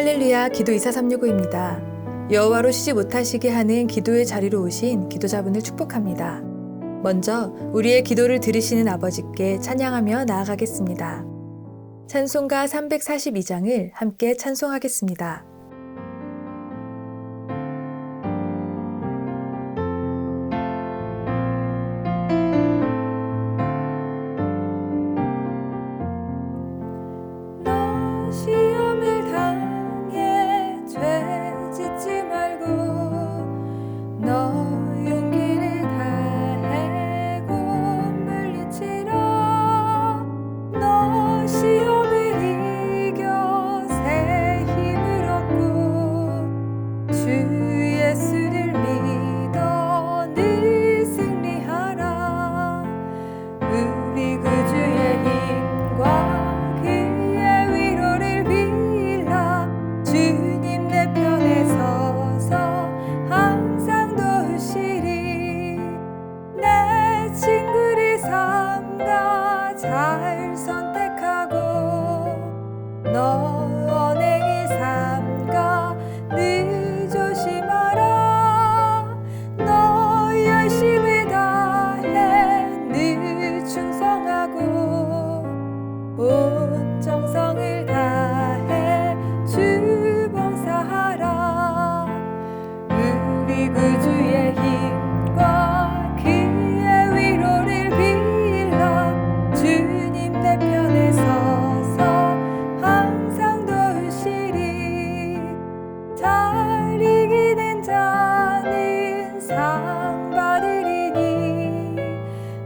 할렐루야, 기도 24369입니다. 여호와로 쉬지 못하시게 하는 기도의 자리로 오신 기도자분을 축복합니다. 먼저 우리의 기도를 들으시는 아버지께 찬양하며 나아가겠습니다. 찬송가 342장을 함께 찬송하겠습니다.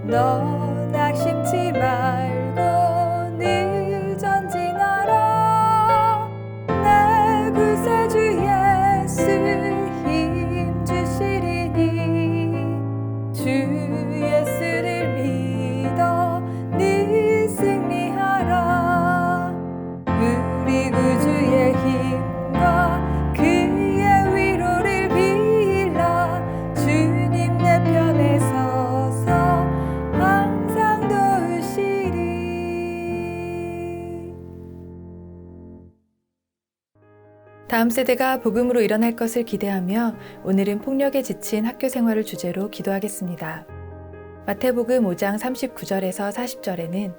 너 낙심치 말고 늘 전진하라. 내 구세주 예수 힘 주시리니 주 예수를 믿어 늘 승리하라. 우리 구주의 힘과 그의 위로를 빌라. 주님 내 편에 서서 항상 도우시리. 다음 세대가 복음으로 일어날 것을 기대하며 오늘은 폭력에 지친 학교 생활을 주제로 기도하겠습니다. 마태복음 5장 39절에서 40절에는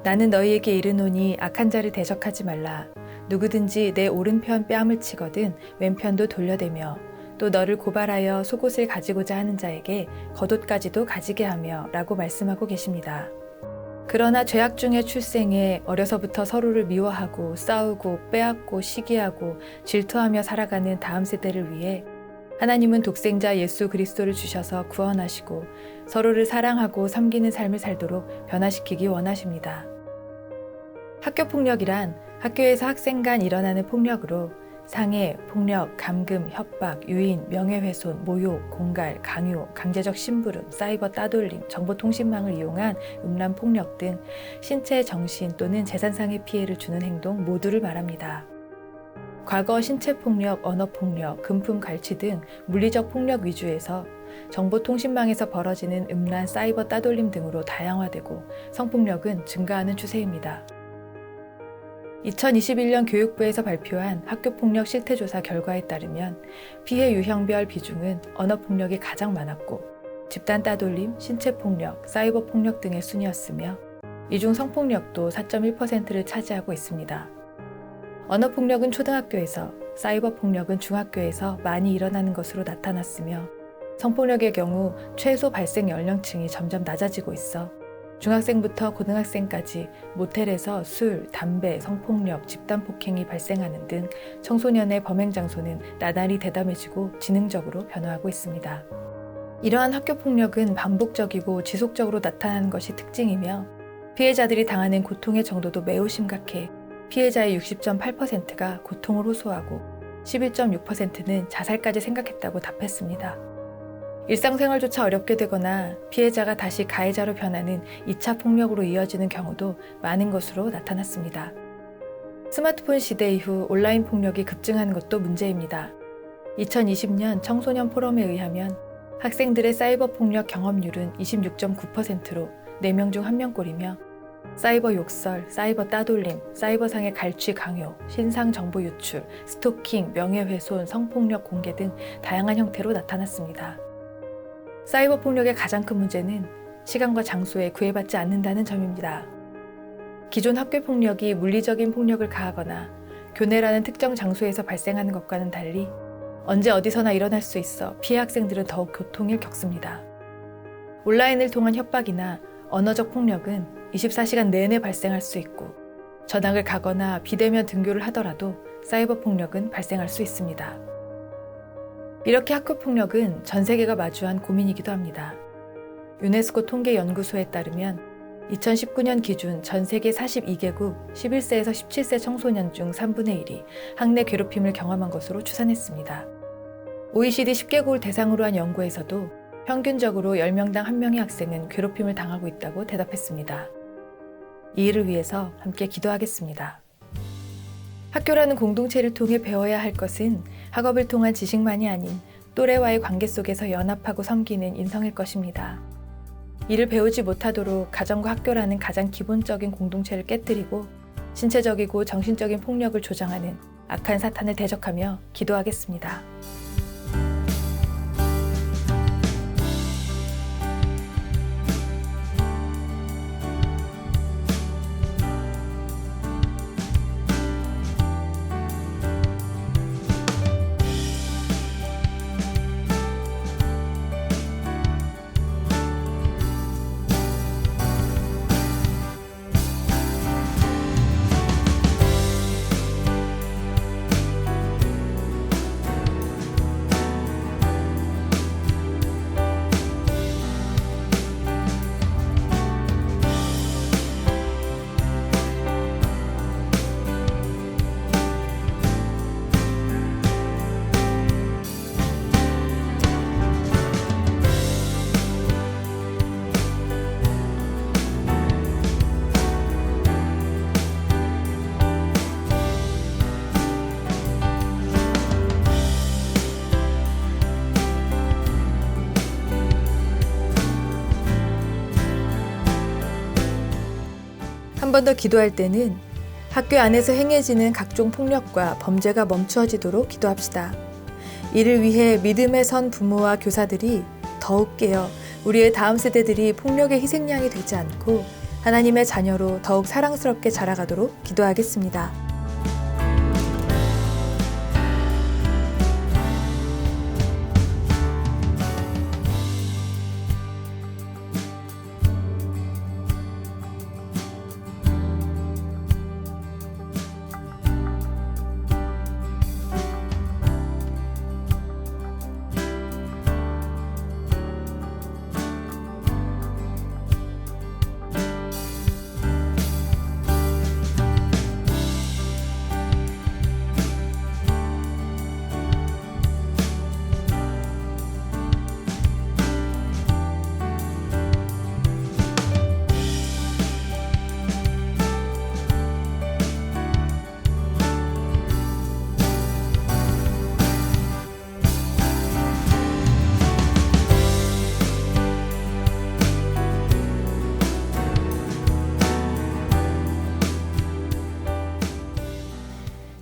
나는 너희에게 이르노니 악한 자를 대적하지 말라. 누구든지 내 오른편 뺨을 치거든 왼편도 돌려대며 또 너를 고발하여 속옷을 가지고자 하는 자에게 겉옷까지도 가지게 하며 라고 말씀하고 계십니다. 그러나 죄악 중에 출생해 어려서부터 서로를 미워하고 싸우고 빼앗고 시기하고 질투하며 살아가는 다음 세대를 위해 하나님은 독생자 예수 그리스도를 주셔서 구원하시고 서로를 사랑하고 섬기는 삶을 살도록 변화시키기 원하십니다. 학교 폭력이란 학교에서 학생 간 일어나는 폭력으로 상해, 폭력, 감금, 협박, 유인, 명예훼손, 모욕, 공갈, 강요, 강제적 심부름, 사이버 따돌림, 정보통신망을 이용한 음란 폭력 등 신체, 정신 또는 재산상의 피해를 주는 행동 모두를 말합니다. 과거 신체폭력, 언어폭력, 금품 갈취 등 물리적 폭력 위주에서 정보통신망에서 벌어지는 음란, 사이버 따돌림 등으로 다양화되고 성폭력은 증가하는 추세입니다. 2021년 교육부에서 발표한 학교폭력 실태조사 결과에 따르면 피해 유형별 비중은 언어폭력이 가장 많았고 집단 따돌림, 신체폭력, 사이버폭력 등의 순이었으며 이 중 성폭력도 4.1%를 차지하고 있습니다. 언어폭력은 초등학교에서, 사이버폭력은 중학교에서 많이 일어나는 것으로 나타났으며 성폭력의 경우 최소 발생 연령층이 점점 낮아지고 있어 중학생부터 고등학생까지 모텔에서 술, 담배, 성폭력, 집단폭행이 발생하는 등 청소년의 범행 장소는 나날이 대담해지고 지능적으로 변화하고 있습니다. 이러한 학교폭력은 반복적이고 지속적으로 나타나는 것이 특징이며 피해자들이 당하는 고통의 정도도 매우 심각해 피해자의 60.8%가 고통을 호소하고 11.6%는 자살까지 생각했다고 답했습니다. 일상생활조차 어렵게 되거나 피해자가 다시 가해자로 변하는 2차 폭력으로 이어지는 경우도 많은 것으로 나타났습니다. 스마트폰 시대 이후 온라인 폭력이 급증하는 것도 문제입니다. 2020년 청소년 포럼에 의하면 학생들의 사이버 폭력 경험률은 26.9%로 4명 중 1명꼴이며 사이버 욕설, 사이버 따돌림, 사이버상의 갈취 강요, 신상 정보 유출, 스토킹, 명예훼손, 성폭력 공개 등 다양한 형태로 나타났습니다. 사이버 폭력의 가장 큰 문제는 시간과 장소에 구애받지 않는다는 점입니다. 기존 학교 폭력이 물리적인 폭력을 가하거나 교내라는 특정 장소에서 발생하는 것과는 달리 언제 어디서나 일어날 수 있어 피해 학생들은 더욱 고통을 겪습니다. 온라인을 통한 협박이나 언어적 폭력은 24시간 내내 발생할 수 있고 전학을 가거나 비대면 등교를 하더라도 사이버 폭력은 발생할 수 있습니다. 이렇게 학교 폭력은 전 세계가 마주한 고민이기도 합니다. 유네스코 통계연구소에 따르면 2019년 기준 전 세계 42개국 11세에서 17세 청소년 중 3분의 1이 학내 괴롭힘을 경험한 것으로 추산했습니다. OECD 10개국을 대상으로 한 연구에서도 평균적으로 10명당 1명의 학생은 괴롭힘을 당하고 있다고 대답했습니다. 이 일을 위해서 함께 기도하겠습니다. 학교라는 공동체를 통해 배워야 할 것은 학업을 통한 지식만이 아닌 또래와의 관계 속에서 연합하고 섬기는 인성일 것입니다. 이를 배우지 못하도록 가정과 학교라는 가장 기본적인 공동체를 깨뜨리고 신체적이고 정신적인 폭력을 조장하는 악한 사탄을 대적하며 기도하겠습니다. 한 번 더 기도할 때는 학교 안에서 행해지는 각종 폭력과 범죄가 멈추어지도록 기도합시다. 이를 위해 믿음의 선 부모와 교사들이 더욱 깨어 우리의 다음 세대들이 폭력의 희생양이 되지 않고 하나님의 자녀로 더욱 사랑스럽게 자라가도록 기도하겠습니다.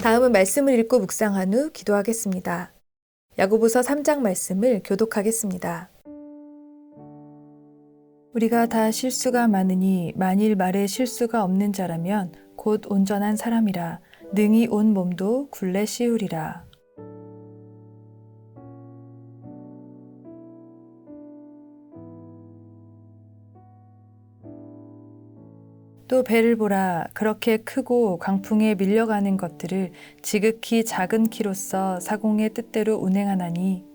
다음은 말씀을 읽고 묵상한 후 기도하겠습니다. 야고보서 3장 말씀을 교독하겠습니다. 우리가 다 실수가 많으니 만일 말에 실수가 없는 자라면 곧 온전한 사람이라 능히 온 몸도 굴레 씌우리라. 또 배를 보라. 그렇게 크고 광풍에 밀려가는 것들을 지극히 작은 키로서 사공의 뜻대로 운행하나니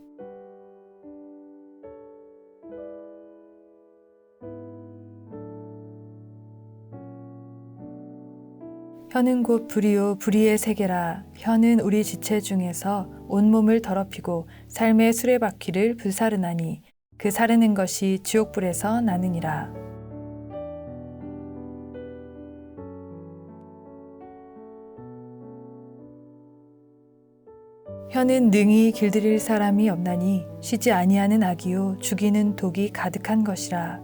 혀는 곧 불이요 불의의 세계라. 혀는 우리 지체 중에서 온몸을 더럽히고 삶의 수레바퀴를 불사르나니 그 사르는 것이 지옥불에서 나느니라. 혀는 능히 길들일 사람이 없나니 쉬지 아니하는 악이요 죽이는 독이 가득한 것이라.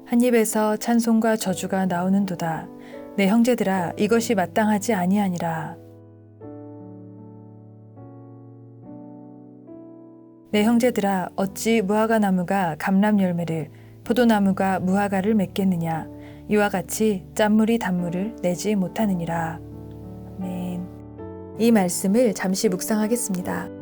한 입에서 찬송과 저주가 나오는도다. 내 형제들아, 이것이 마땅하지 아니하니라. 내 형제들아, 어찌 무화과 나무가 감람 열매를, 포도나무가 무화과를 맺겠느냐. 이와 같이 짠물이 단물을 내지 못하느니라. 아멘. 이 말씀을 잠시 묵상하겠습니다.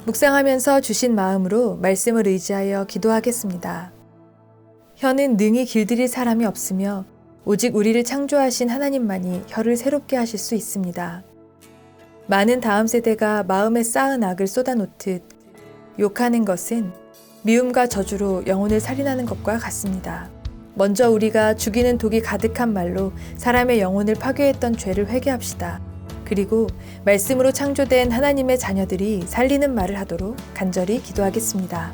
묵상하면서 주신 마음으로 말씀을 의지하여 기도하겠습니다. 혀는 능히 길들일 사람이 없으며 오직 우리를 창조하신 하나님만이 혀를 새롭게 하실 수 있습니다. 많은 다음 세대가 마음에 쌓은 악을 쏟아놓듯 욕하는 것은 미움과 저주로 영혼을 살인하는 것과 같습니다. 먼저 우리가 죽이는 독이 가득한 말로 사람의 영혼을 파괴했던 죄를 회개합시다. 그리고 말씀으로 창조된 하나님의 자녀들이 살리는 말을 하도록 간절히 기도하겠습니다.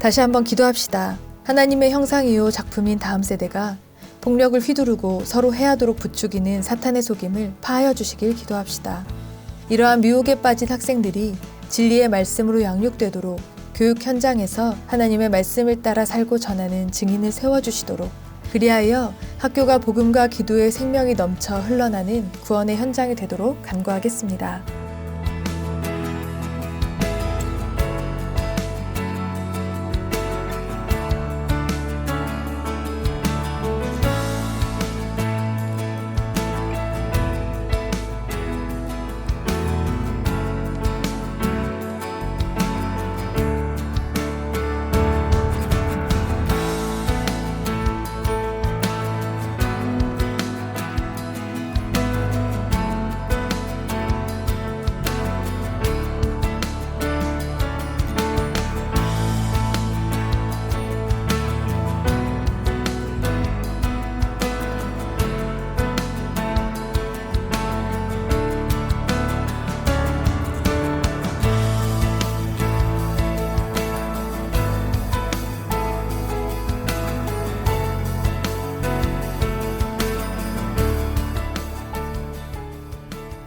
다시 한번 기도합시다. 하나님의 형상이요 작품인 다음 세대가 폭력을 휘두르고 서로 해하도록 부추기는 사탄의 속임을 파하여 주시길 기도합시다. 이러한 미혹에 빠진 학생들이 진리의 말씀으로 양육되도록 교육 현장에서 하나님의 말씀을 따라 살고 전하는 증인을 세워주시도록, 그리하여 학교가 복음과 기도의 생명이 넘쳐 흘러나는 구원의 현장이 되도록 간구하겠습니다.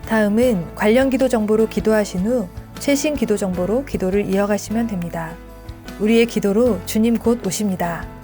다음은 관련 기도 정보로 기도하신 후 최신 기도 정보로 기도를 이어가시면 됩니다. 우리의 기도로 주님 곧 오십니다.